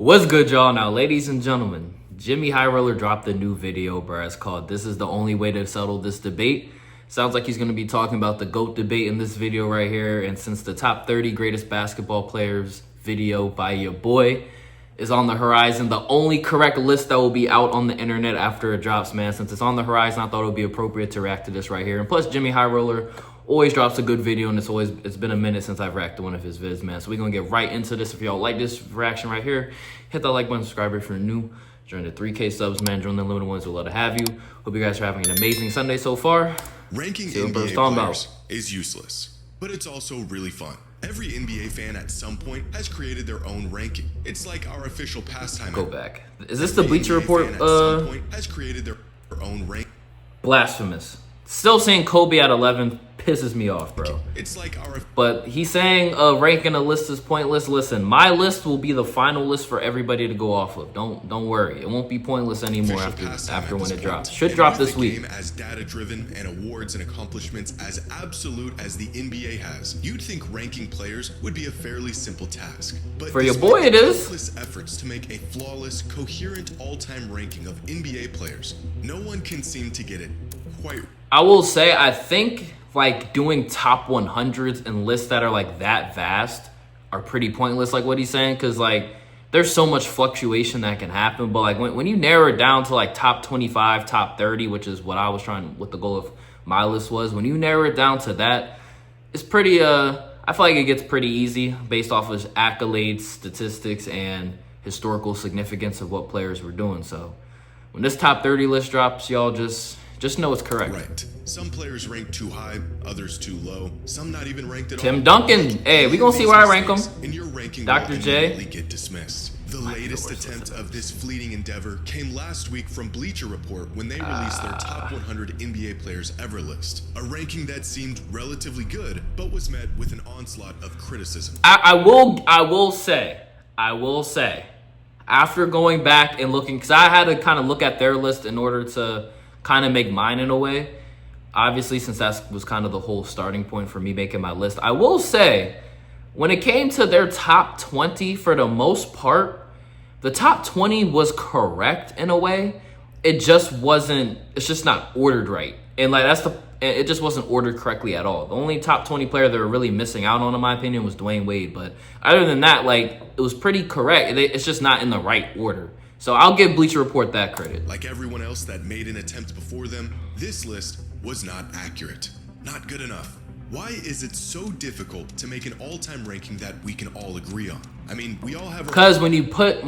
What's good, y'all? Now, ladies and gentlemen, JxmyHighroller dropped a new video, bro. It's called "This is the Only Way to Settle This Debate." Sounds like he's going to be talking about the GOAT debate in this video right here. And since the top 30 greatest basketball players video by your boy is on the horizon, the only correct list that will be out on the internet after it drops, man. Since it's on the horizon, I thought it would be appropriate to react to this right here. And plus, JxmyHighroller always drops a good video, and it's been a minute since I've reacted to one of his vids, man. So we're gonna get right into this. If y'all like this reaction right here, hit that like button, subscribe if you're new. Join the 3K subs, man. Join the limited ones. We'll love to have you. Hope you guys are having an amazing Sunday so far. Ranking NBA players is useless, but it's also really fun. Every NBA fan at some point has created their own ranking. It's like our official pastime. Go back. Is this the Bleacher Report? At some point has created their own rank. Blasphemous. Still saying Kobe at 11 pisses me off, bro. It's like our... But he's saying ranking a list is pointless. Listen, my list will be the final list for everybody to go off of. Don't worry. It won't be pointless anymore after when it drops. Should drop this week. Game as data-driven and awards and accomplishments as absolute as the NBA has, you'd think ranking players would be a fairly simple task. But for your boy, it is. Countless efforts to make a flawless, coherent all-time ranking of NBA players, no one can seem to get it quite. I will say, I think like doing top 100s and lists that are like that vast are pretty pointless, like what he's saying, because like there's so much fluctuation that can happen. But like when you narrow it down to like top 25, top 30, which is what what the goal of my list was, when you narrow it down to that, it's pretty I feel like it gets pretty easy based off of accolades, statistics, and historical significance of what players were doing. So when this top 30 list drops, y'all just know it's correct. Right. Some players rank too high, others too low, some not even ranked at all. Tim Duncan. Hey, we gonna see where I rank him. In your ranking, Dr. J. Get dismissed. The latest attempt of this fleeting endeavor came last week from Bleacher Report when they released their top 100 NBA players ever list. A ranking that seemed relatively good, but was met with an onslaught of criticism. I will say, after going back and looking, because I had to kind of look at their list in order to kind of make mine in a way, obviously, since that was kind of the whole starting point for me making my list. I will say, when it came to their top 20, for the most part, the top 20 was correct in a way. It just wasn't, it's just not ordered right. And like it just wasn't ordered correctly at all. The only top 20 player they were really missing out on, in my opinion, was Dwayne Wade. But other than that, like, it was pretty correct. It's just not in the right order. So I'll give Bleacher Report that credit. Like everyone else that made an attempt before them, this list was not accurate. Not good enough. Why is it so difficult to make an all-time ranking that we can all agree on? I mean, we all have... Because when you put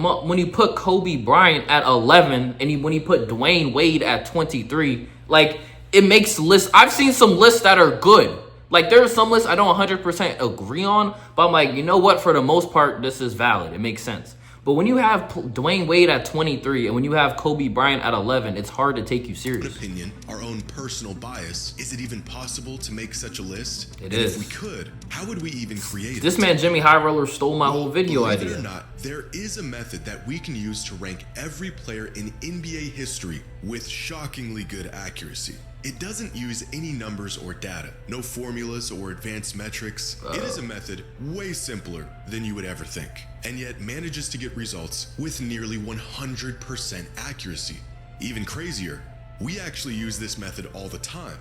Kobe Bryant at 11 and when you put Dwayne Wade at 23, like, it makes lists... I've seen some lists that are good. Like, there are some lists I don't 100% agree on, but I'm like, you know what? For the most part, this is valid. It makes sense. But when you have Dwayne Wade at 23 and when you have Kobe Bryant at 11, it's hard to take you serious. Opinion, our own personal bias. Is it even possible to make such a list? It is. If we could, how would we even create it? This man JxmyHighroller stole my whole video idea. Believe it or not, there is a method that we can use to rank every player in NBA history with shockingly good accuracy. It doesn't use any numbers or data, no formulas or advanced metrics. It is a method way simpler than you would ever think, and yet manages to get results with nearly 100% accuracy. Even crazier, we actually use this method all the time.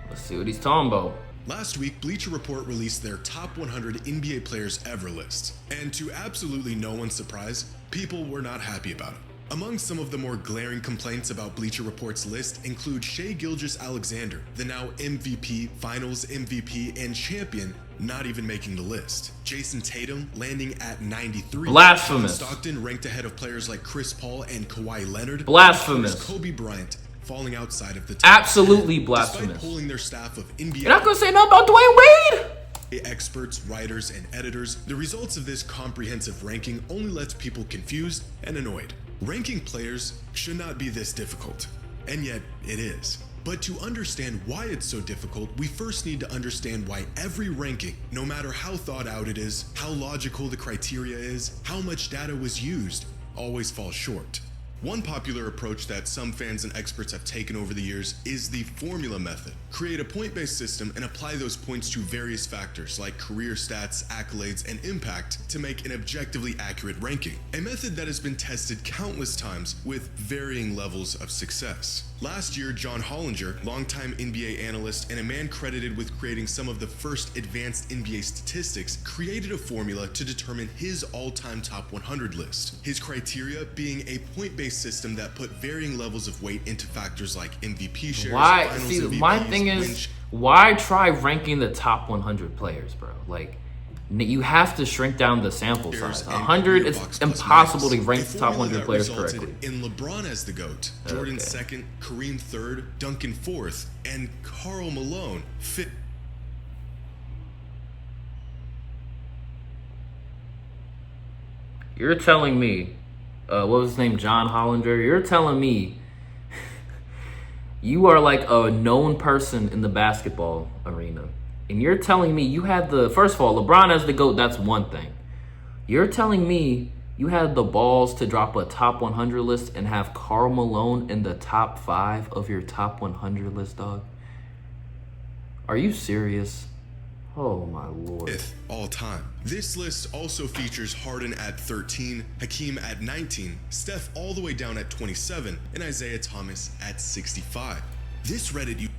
Let's see what he's talking about. Last week, Bleacher Report released their top 100 NBA players ever list, and to absolutely no one's surprise, people were not happy about it. Among some of the more glaring complaints about Bleacher Report's list include Shai Gilgeous-Alexander, the now MVP, Finals MVP, and champion, not even making the list. Jason Tatum landing at 93. Blasphemous. Stockton ranked ahead of players like Chris Paul and Kawhi Leonard. Blasphemous. Kobe Bryant falling outside of the top. Absolutely blasphemous. Despite polling their staff of NBA... You're not going to say nothing about Dwayne Wade? Experts, writers, and editors, the results of this comprehensive ranking only left people confused and annoyed. Ranking players should not be this difficult, and yet it is. But to understand why it's so difficult, we first need to understand why every ranking, no matter how thought out it is, how logical the criteria is, how much data was used, always falls short. One popular approach that some fans and experts have taken over the years is the formula method. Create a point-based system and apply those points to various factors like career stats, accolades, and impact to make an objectively accurate ranking. A method that has been tested countless times with varying levels of success. Last year, John Hollinger, longtime NBA analyst and a man credited with creating some of the first advanced NBA statistics, created a formula to determine his all-time top 100 list. His criteria being a point-based system that put varying levels of weight into factors like MVP shares, finals See, MVPs, my thing is, why try ranking the top 100 players, bro? Like, you have to shrink down the sample size. 100, it's impossible to rank the top 100 players correctly. In LeBron as the GOAT, Jordan second, Kareem third, Duncan fourth, and Karl Malone fifth. You're telling me, what was his name, John Hollinger? You're telling me you are like a known person in the basketball arena. And you're telling me you had first of all, LeBron as the GOAT, that's one thing. You're telling me you had the balls to drop a top 100 list and have Karl Malone in the top 5 of your top 100 list, dog? Are you serious? Oh my lord. Fifth all time. This list also features Harden at 13, Hakeem at 19, Steph all the way down at 27, and Isaiah Thomas at 65. This Reddit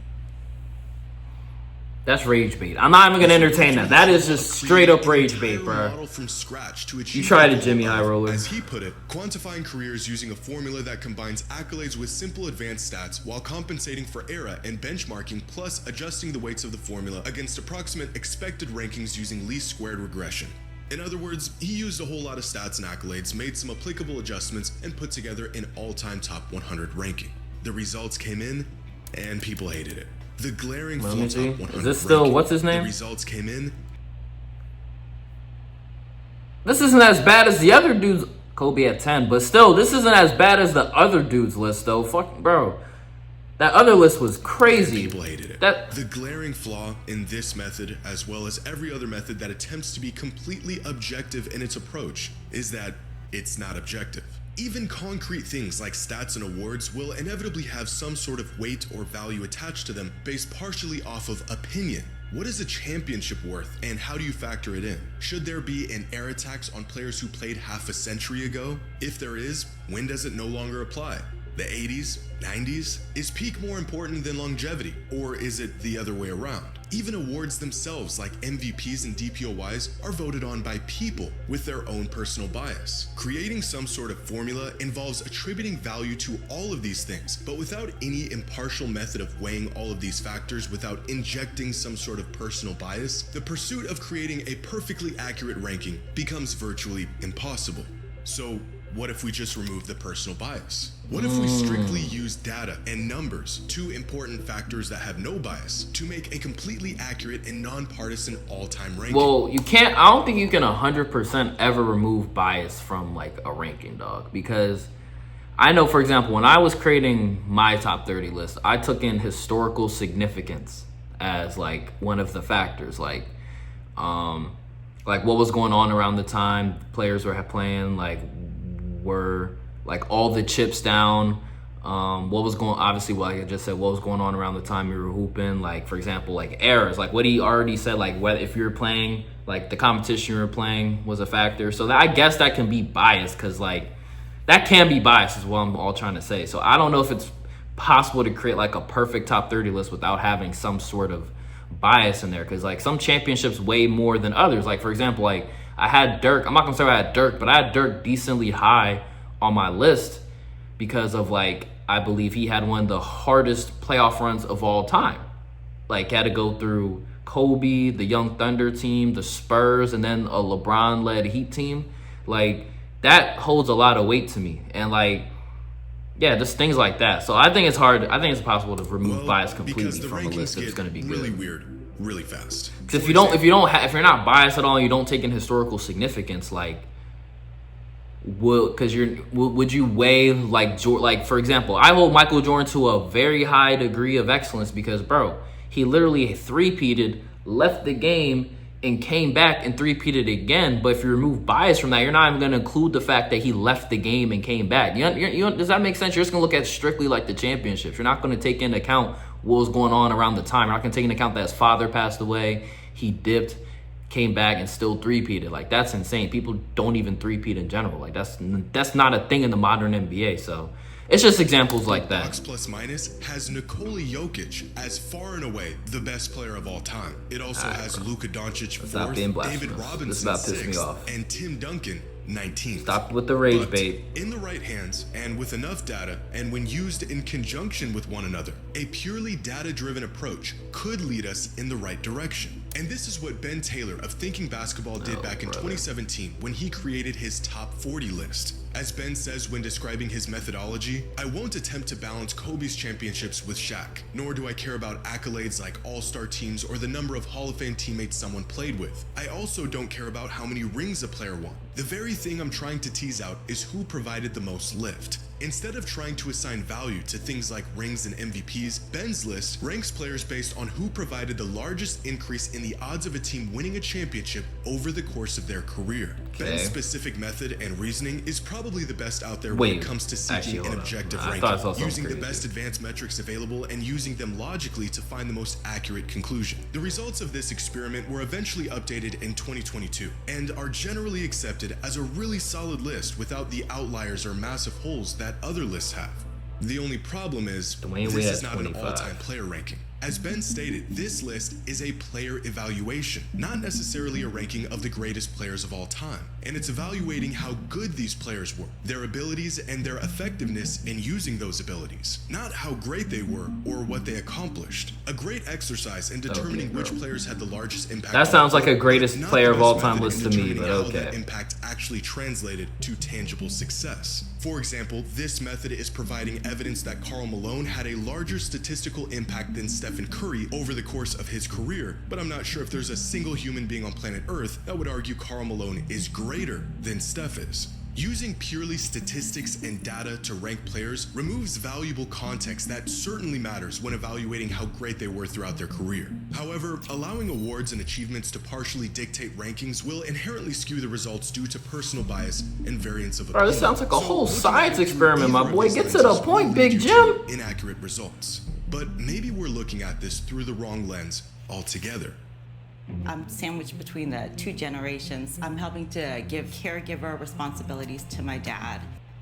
That's rage bait. I'm not even gonna entertain that. That is just straight up rage bait, bro. You tried it, JxmyHighroller. As he put it, quantifying careers using a formula that combines accolades with simple advanced stats while compensating for era and benchmarking, plus adjusting the weights of the formula against approximate expected rankings using least squared regression. In other words, he used a whole lot of stats and accolades, made some applicable adjustments, and put together an all-time top 100 ranking. The results came in, and people hated it. The glaring flaw top 100 is this still, what's his name? The results came in. This isn't as bad as the other dudes. Kobe at 10, but still, this isn't as bad as the other dudes list, though. Fuck, bro. That other list was crazy. People hated it. The glaring flaw in this method, as well as every other method that attempts to be completely objective in its approach, is that it's not objective. Even concrete things like stats and awards will inevitably have some sort of weight or value attached to them based partially off of opinion. What is a championship worth, and how do you factor it in? Should there be an era tax on players who played half a century ago? If there is, when does it no longer apply? The 80s, 90s? Is peak more important than longevity, or is it the other way around? Even awards themselves, like MVPs and DPOYs, are voted on by people with their own personal bias. Creating some sort of formula involves attributing value to all of these things, but without any impartial method of weighing all of these factors without injecting some sort of personal bias, the pursuit of creating a perfectly accurate ranking becomes virtually impossible. So, what if we just remove the personal bias? What if we strictly use data and numbers, two important factors that have no bias, to make a completely accurate and nonpartisan all-time ranking? Well, you can't, I don't think you can 100% ever remove bias from like a ranking, dog, because I know, for example, when I was creating my top 30 list, I took in historical significance as like one of the factors, like what was going on around the time players were playing, were like all the chips down, what was going, obviously, like I just said, what was going on around the time you were hooping, like for example, like errors, like what he already said, like whether if you're playing, like the competition you were playing was a factor. So that, I guess that can be biased, because like that can be biased is what I'm all trying to say. So I don't know if it's possible to create like a perfect top 30 list without having some sort of bias in there, because like some championships weigh more than others. Like for example, like I had Dirk, I'm not gonna say I had Dirk, but I had Dirk decently high on my list because of like, I believe he had one of the hardest playoff runs of all time. Like had to go through Kobe, the Young Thunder team, the Spurs, and then a LeBron-led Heat team. Like that holds a lot of weight to me. And like, yeah, just things like that. So I think it's hard. I think it's possible to remove bias completely from a list if it's going to be really good. weird, really fast. Because if you're not biased at all, and you don't take in historical significance, like, would you weigh like for example, I hold Michael Jordan to a very high degree of excellence because, bro, he literally three-peated, left the game and came back and three-peated again. But if you remove bias from that, you're not even going to include the fact that he left the game and came back. Does that make sense? You're just going to look at strictly like the championships. You're not going to take into account what was going on around the time. You're not going to take into account that his father passed away, he dipped, came back, and still three-peated. Like, that's insane. People don't even three-peat in general. Like, that's not a thing in the modern NBA. So it's just examples like that. Box Plus Minus has Nikola Jokic as far and away the best player of all time. It also has Luka Doncic 4th, David Robinson 6th, and Tim Duncan 19th. Stop with the rage bait. In the right hands and with enough data, and when used in conjunction with one another, a purely data-driven approach could lead us in the right direction. And this is what Ben Taylor of Thinking Basketball did back in 2017 when he created his top 40 list. As Ben says when describing his methodology, I won't attempt to balance Kobe's championships with Shaq, nor do I care about accolades like all-star teams or the number of Hall of Fame teammates someone played with. I also don't care about how many rings a player won. The very thing I'm trying to tease out is who provided the most lift. Instead of trying to assign value to things like rings and MVPs, Ben's list ranks players based on who provided the largest increase in the odds of a team winning a championship over the course of their career. Ben's specific method and reasoning is probably the best out there when it comes to seeking an objective ranking, using the best advanced metrics available and using them logically to find the most accurate conclusion. The results of this experiment were eventually updated in 2022 and are generally accepted as a really solid list without the outliers or massive holes that other lists have. The only problem is, this is not an all-time player ranking. As Ben stated, this list is a player evaluation, not necessarily a ranking of the greatest players of all time. And it's evaluating how good these players were, their abilities and their effectiveness in using those abilities, not how great they were or what they accomplished. A great exercise in determining which players had the largest impact. That sounds like a greatest player of all time list to me, but okay. How that impact actually translated to tangible success. For example, this method is providing evidence that Karl Malone had a larger statistical impact than Stephen Curry over the course of his career, but I'm not sure if there's a single human being on planet Earth that would argue Karl Malone is greater than Steph is. Using purely statistics and data to rank players removes valuable context that certainly matters when evaluating how great they were throughout their career. However, allowing awards and achievements to partially dictate rankings will inherently skew the results due to personal bias and variance of opinion. Bro, this sounds like a whole science experiment, my boy. Get to the point, Big Jim. Inaccurate results. But maybe we're looking at this through the wrong lens altogether. I'm sandwiched between the two generations. I'm helping to give caregiver responsibilities to my dad.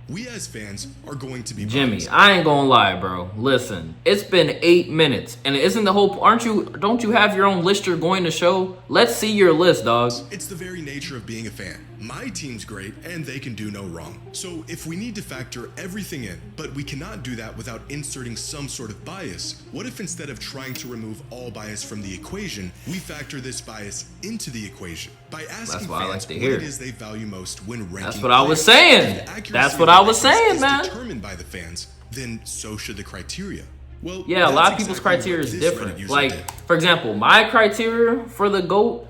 We as fans are going to be Jimmy, I ain't gonna lie, bro. Listen, it's been 8 minutes, and isn't the whole? Don't you have your own list you're going to show? Let's see your list, dog. It's the very nature of being a fan. My team's great, and they can do no wrong. So if we need to factor everything in, but we cannot do that without inserting some sort of bias, what if instead of trying to remove all bias from the equation, we factor this bias into the equation by asking fans what it is they value most when ranking. That's what I was saying. That's what I was saying, man. Determined by the fans, then so should the criteria. Well, yeah, a lot of people's criteria is different. Like, for example, my criteria for the GOAT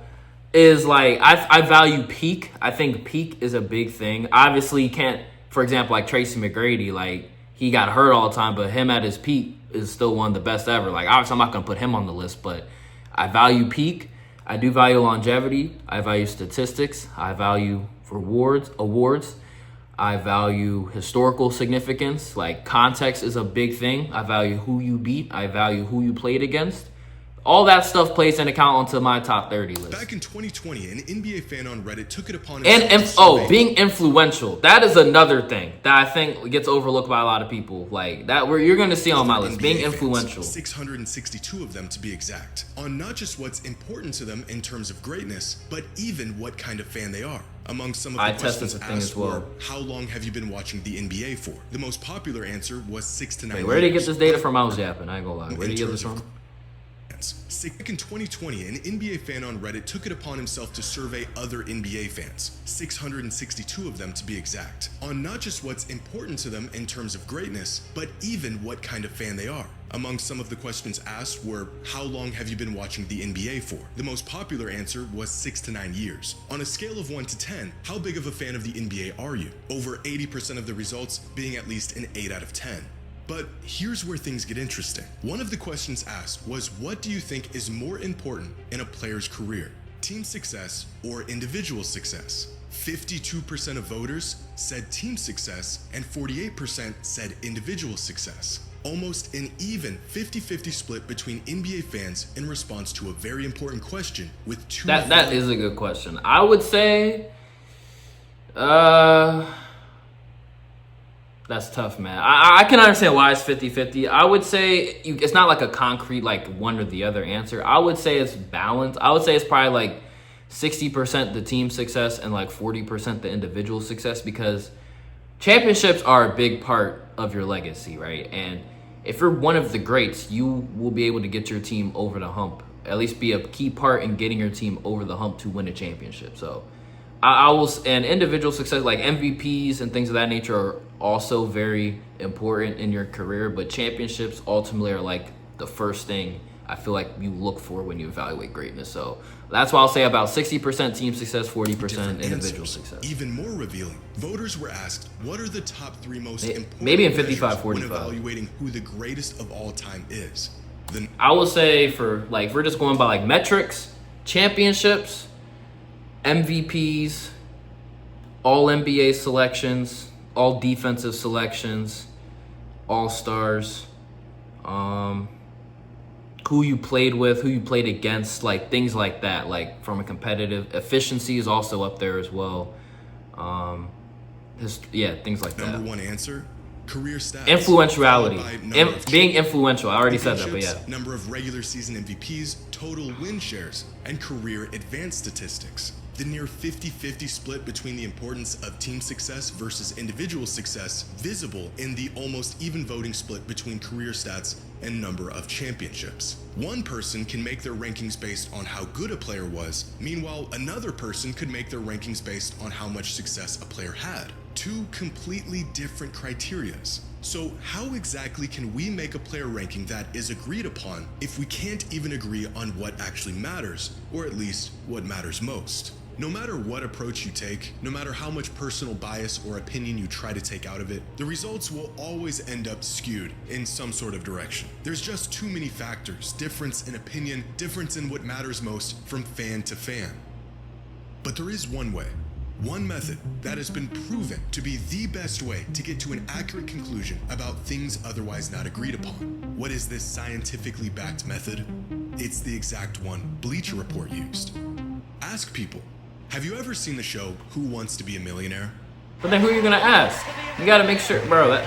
is like, I value peak. I think peak is a big thing. Obviously, you can't, for example, like Tracy McGrady, like, he got hurt all the time, but him at his peak is still one of the best ever. Like, obviously, I'm not going to put him on the list, but I value peak. I do value longevity. I value statistics. I value awards. I value historical significance. Like, context is a big thing. I value who you beat. I value who you played against. All that stuff plays an account onto my top 30 list. Back in 2020, an NBA fan on Reddit took it upon himself. And being influential. That is another thing that I think gets overlooked by a lot of people. Like that, where you're going to see on my list, being influential. 662 of them to be exact. On not just what's important to them in terms of greatness, but even what kind of fan they are. Among some of the questions asked were, how long have you been watching the NBA for? The most popular answer was 6 to 9 years. Where did he get this data from? I was yapping. I ain't gonna lie. Where did he get this from? Back in 2020, an NBA fan on Reddit took it upon himself to survey other NBA fans, 662 of them to be exact, on not just what's important to them in terms of greatness, but even what kind of fan they are. Among some of the questions asked were, how long have you been watching the NBA for? The most popular answer was 6 to 9 years. On a scale of 1 to 10, how big of a fan of the NBA are you? Over 80% of the results being at least an 8 out of 10. But here's where things get interesting. One of the questions asked was, what do you think is more important in a player's career? team success, or individual success. 52% of voters said team success and 48% said individual success. Almost an even 50-50 split between NBA fans in response to a very important question with two... That is a good question. I would say... That's tough, man. I can understand why it's 50-50. I would say it's not like a concrete, like, one or the other answer. I would say it's balanced. I would say it's probably like 60% the team success and like 40% the individual success, because championships are a big part of your legacy, right? And if you're one of the greats, you will be able to get your team over the hump, at least be a key part in getting your team over the hump to win a championship. So I will, and individual success like MVPs and things of that nature are also very important in your career, but championships ultimately are like the first thing I feel like you look for when you evaluate greatness. So that's why I'll say about 60% team success, 40% individual success. Even more revealing, voters were asked, what are the top three most important maybe in measures 55-45 when evaluating who the greatest of all time is? I will say, for like, if we're just going by like metrics, championships, MVPs, all NBA selections, all defensive selections, all stars, who you played with, who you played against, like things like that. Like from a competitive efficiency is also up there as well. Things like that. Number one answer, career stats. Influentiality. Being influential. I already said that, but yeah. Number of regular season MVPs, total win shares, and career advanced statistics. The near 50-50 split between the importance of team success versus individual success visible in the almost even voting split between career stats and number of championships. One person can make their rankings based on how good a player was, meanwhile another person could make their rankings based on how much success a player had. Two completely different criterias. So how exactly can we make a player ranking that is agreed upon if we can't even agree on what actually matters, or at least what matters most? No matter what approach you take, no matter how much personal bias or opinion you try to take out of it, the results will always end up skewed in some sort of direction. There's just too many factors, difference in opinion, difference in what matters most from fan to fan. But there is one way, one method that has been proven to be the best way to get to an accurate conclusion about things otherwise not agreed upon. What is this scientifically backed method? It's the exact one Bleacher Report used. Ask people, have you ever seen the show Who Wants to Be a Millionaire? But then who are you gonna ask? You gotta make sure, bro.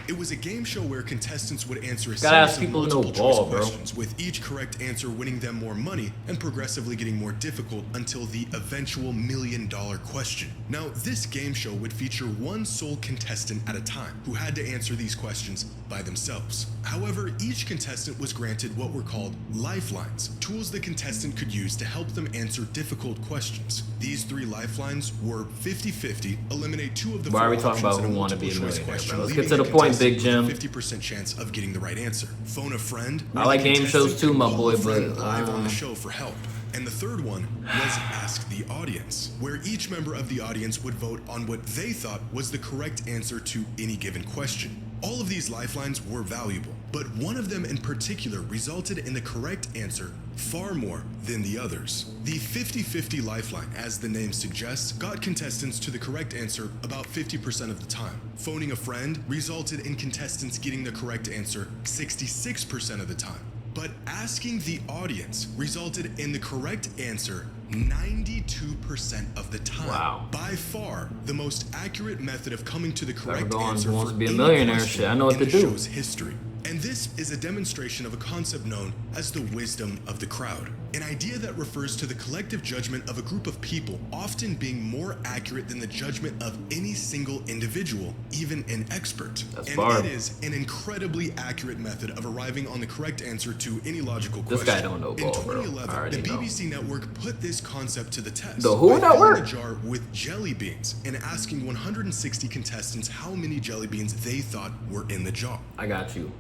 It was a game show where contestants would answer a Gotta series ask of people to know multiple ball, choice bro. questions, with each correct answer winning them more money and progressively getting more difficult until the eventual $1 million question. Now, this game show would feature one sole contestant at a time who had to answer these questions by themselves. However, each contestant was granted what were called lifelines, tools the contestant could use to help them answer difficult questions. These three lifelines were 50-50, eliminate two of the Why are we four talking options about in who a wanna be a multiple choice millionaire, question, bro? Let's leaving get to the point, contestant Big Jim. with a 50% chance of getting the right answer. Phone a friend. I like game shows too, my boy, Friend but live on the show for help. And the third one was Ask the Audience, where each member of the audience would vote on what they thought was the correct answer to any given question. All of these lifelines were valuable, but one of them in particular resulted in the correct answer far more than the others. The 50-50 lifeline, as the name suggests, got contestants to the correct answer about 50% of the time. Phoning a friend resulted in contestants getting the correct answer 66% of the time. But asking the audience resulted in the correct answer 92% of the time. Wow. By far, the most accurate method of coming to the correct going answer Who Wants for to Be a any Millionaire question shit. I know what in to the do. show's history. And this is a demonstration of a concept known as the wisdom of the crowd, an idea that refers to the collective judgment of a group of people often being more accurate than the judgment of any single individual, even an expert. That's and barb. it is an incredibly accurate method of arriving on the correct answer to any logical This question. guy don't know In ball, bro. I 2011, already the know. BBC network put this concept to the test. The Who by network? filling a jar with jelly beans and asking 160 contestants how many jelly beans they thought were in the jar. I got you.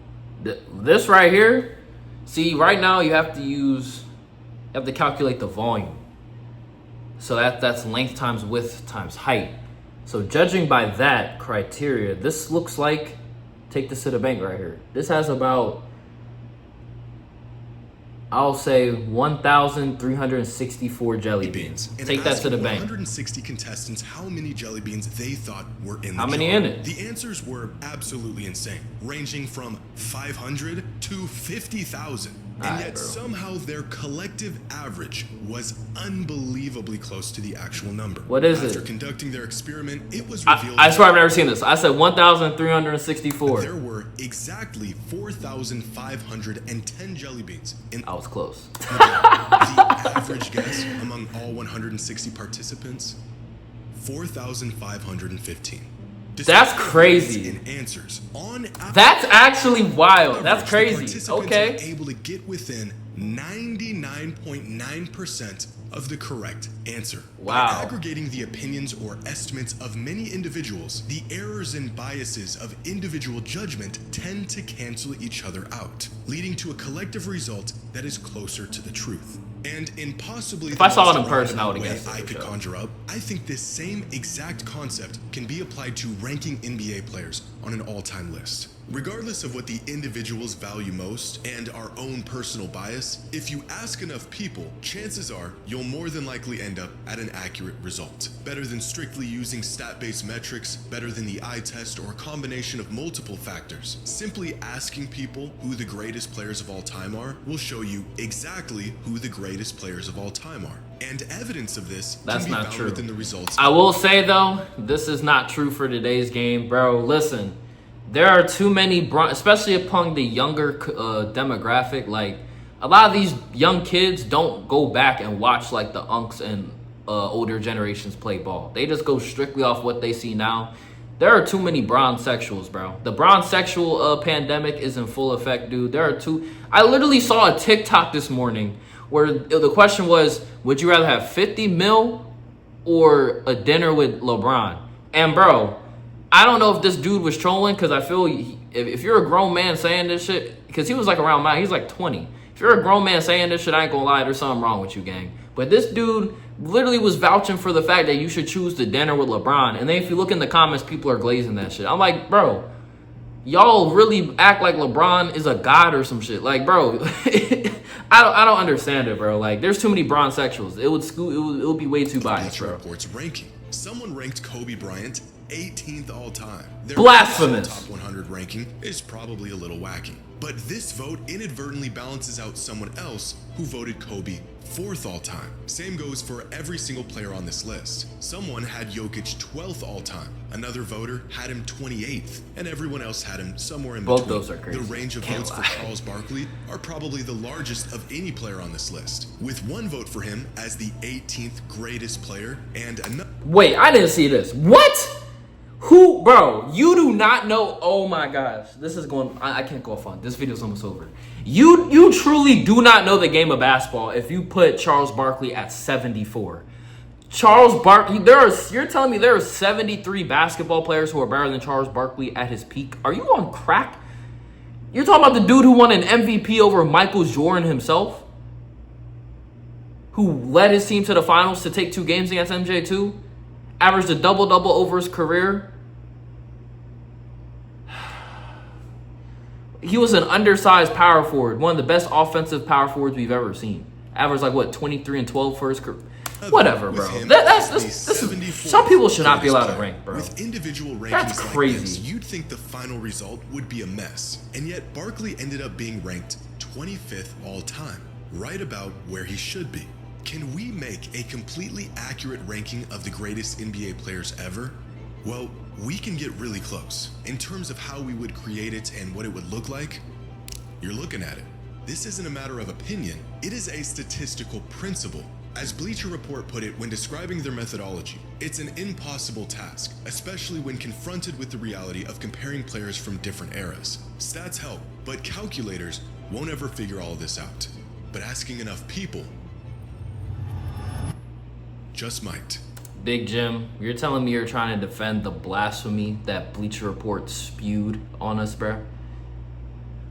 This right here, see, right now you have to calculate the volume. So that's length times width times height. So judging by that criteria, this looks like, take this to the bank right here. This has about I'll say 1,364 jelly beans. And Take that asked to the bank. 160 contestants how many jelly beans they thought were in the How many jar. in it? The answers were absolutely insane, ranging from 500 to 50,000. And Alright, yet bro. somehow their collective average was unbelievably close to the actual number. What is After it? conducting their experiment, it was revealed I swear I've never seen this. I said 1,364. there were exactly 4,510 jelly beans in I was close. the average guess among all 160 participants, 4,515. That's crazy. In answers on That's actually wild. average, That's the crazy. participants Okay. were able to get within 99.9% of the correct answer. Wow. By aggregating the opinions or estimates of many individuals, the errors and biases of individual judgment tend to cancel each other out, leading to a collective result that is closer to the truth. And in possibly If I saw it in person, I would've way guessed it I for could sure. conjure up, I think this same exact concept can be applied to ranking NBA players on an all-time list. Regardless of what the individuals value most and our own personal bias, if you ask enough people, chances are you'll more than likely end up at an accurate result. Better than strictly using stat-based metrics, better than the eye test or a combination of multiple factors. Simply asking people who the greatest players of all time are will show you exactly who the greatest players of all time are. And evidence of this That's can be not found true. within the results. I will say though, this is not true for today's game, bro. Listen, there are too many, especially among the younger demographic. Like a lot of these young kids don't go back and watch like the unks and older generations play ball. They just go strictly off what they see now. There are too many bronzexuals, bro. The bronzexual pandemic is in full effect, dude. There are I literally saw a TikTok this morning where the question was, would you rather have 50 mil or a dinner with LeBron? And bro, I don't know if this dude was trolling, because I feel if you're a grown man saying this shit, because he was like around he's like 20. If you're a grown man saying this shit, I ain't gonna lie, there's something wrong with you, gang. But this dude literally was vouching for the fact that you should choose the dinner with LeBron. And then if you look in the comments, people are glazing that shit. I'm like, bro, y'all really act like LeBron is a god or some shit. Like, bro, I don't understand it, bro. Like, there's too many bronzexuals. It would be way too biased, Bleacher bro. Report's ranking. Someone ranked Kobe Bryant 18th all time. Their Blasphemous. Top 100 ranking is probably a little wacky. But this vote inadvertently balances out someone else who voted Kobe 4th all time. Same goes for every single player on this list. Someone had Jokic 12th all time. Another voter had him 28th, and everyone else had him somewhere in Both between. those are crazy. The range of Can't votes for lie. Charles Barkley are probably the largest of any player on this list, with one vote for him as the 18th greatest player and another. Wait, I didn't see this. What? Who, bro? You do not know. Oh my gosh, this is going. I can't go off on this. Video's almost over. You truly do not know the game of basketball if you put Charles Barkley at 74. Charles Barkley. You're telling me there are 73 basketball players who are better than Charles Barkley at his peak? Are you on crack? You're talking about the dude who won an MVP over Michael Jordan himself, who led his team to the finals to take 2 games against MJ2, averaged a double-double over his career. He was an undersized power forward, one of the best offensive power forwards we've ever seen. Averaged like what, 23 and 12 for his career. Whatever, bro. Some people should not be allowed to rank, bro. With individual rankings That's like crazy. this, you'd think the final result would be a mess. And yet Barkley ended up being ranked 25th all time, right about where he should be. Can we make a completely accurate ranking of the greatest NBA players ever? Well, we can get really close. In terms of how we would create it and what it would look like, you're looking at it. This isn't a matter of opinion, it is a statistical principle. As Bleacher Report put it when describing their methodology, it's an impossible task, especially when confronted with the reality of comparing players from different eras. Stats help, but calculators won't ever figure all of this out. But asking enough people just might. Big Jim, you're telling me you're trying to defend the blasphemy that Bleacher Report spewed on us, bro?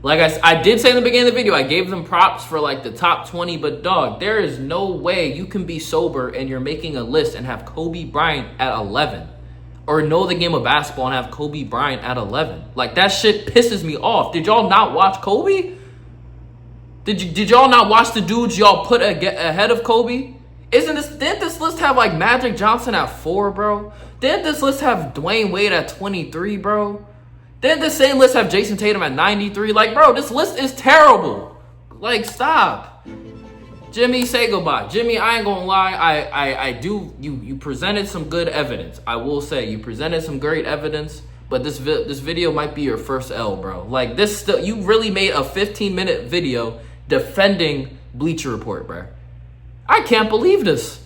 Like I did say in the beginning of the video, I gave them props for like the top 20, but dog, there is no way you can be sober and you're making a list and have Kobe Bryant at 11. Or know the game of basketball and have Kobe Bryant at 11. Like, that shit pisses me off. Did y'all not watch Kobe? Did y'all not watch the dudes y'all put ahead of Kobe? Didn't this list have like Magic Johnson at 4, bro? Didn't this list have Dwayne Wade at 23, bro? Didn't the same list have Jason Tatum at 93? Like, bro, this list is terrible. Like, stop. Jimmy, say goodbye. Jimmy, I ain't gonna lie. I do. You presented some good evidence. I will say you presented some great evidence. But this video might be your first L, bro. Like, you really made a 15-minute video defending Bleacher Report, bro. I can't believe this.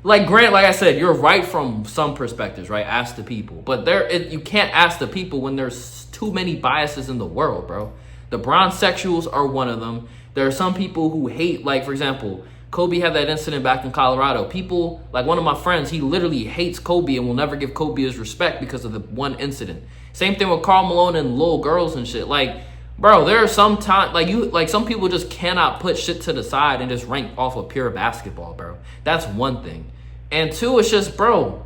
Like, Grant, like I said, you're right from some perspectives, right? Ask the people. But you can't ask the people when there's too many biases in the world, bro. The bronze-sexuals are one of them. There are some people who hate, like, for example, Kobe had that incident back in Colorado. People, like one of my friends, he literally hates Kobe and will never give Kobe his respect because of the one incident. Same thing with Karl Malone and little girls and shit. Like, bro, there are some time, like some people just cannot put shit to the side and just rank off of pure basketball, bro. That's one thing. And two, it's just, bro,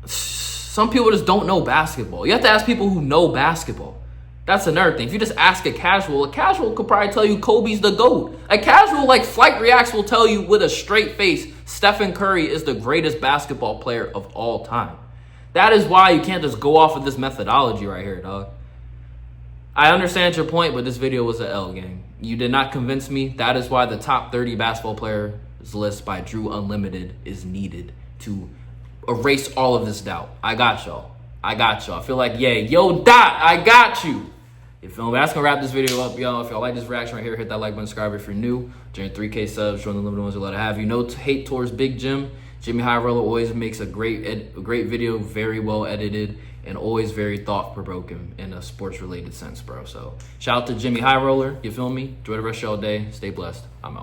some people just don't know basketball. You have to ask people who know basketball. That's another thing. If you just ask a casual could probably tell you Kobe's the GOAT. A casual, like Flight Reacts, will tell you with a straight face, Stephen Curry is the greatest basketball player of all time. That is why you can't just go off of this methodology right here, dog. I understand your point, but this video was an L, gang. You did not convince me. That is why the top 30 basketball players list by Drew Unlimited is needed to erase all of this doubt. I got y'all. I feel like, yeah, yo, Dot, I got you. You feel me? That's gonna wrap this video up, y'all. If y'all like this reaction right here, hit that like button, subscribe if you're new. Join 3K subs, join the limited ones, we'll let it have you. No hate towards Big Jim. JxmyHighroller always makes a great video, very well edited, and always very thought-provoking in a sports-related sense, bro. So shout out to JxmyHighroller. You feel me? Enjoy the rest of y'all day. Stay blessed. I'm out.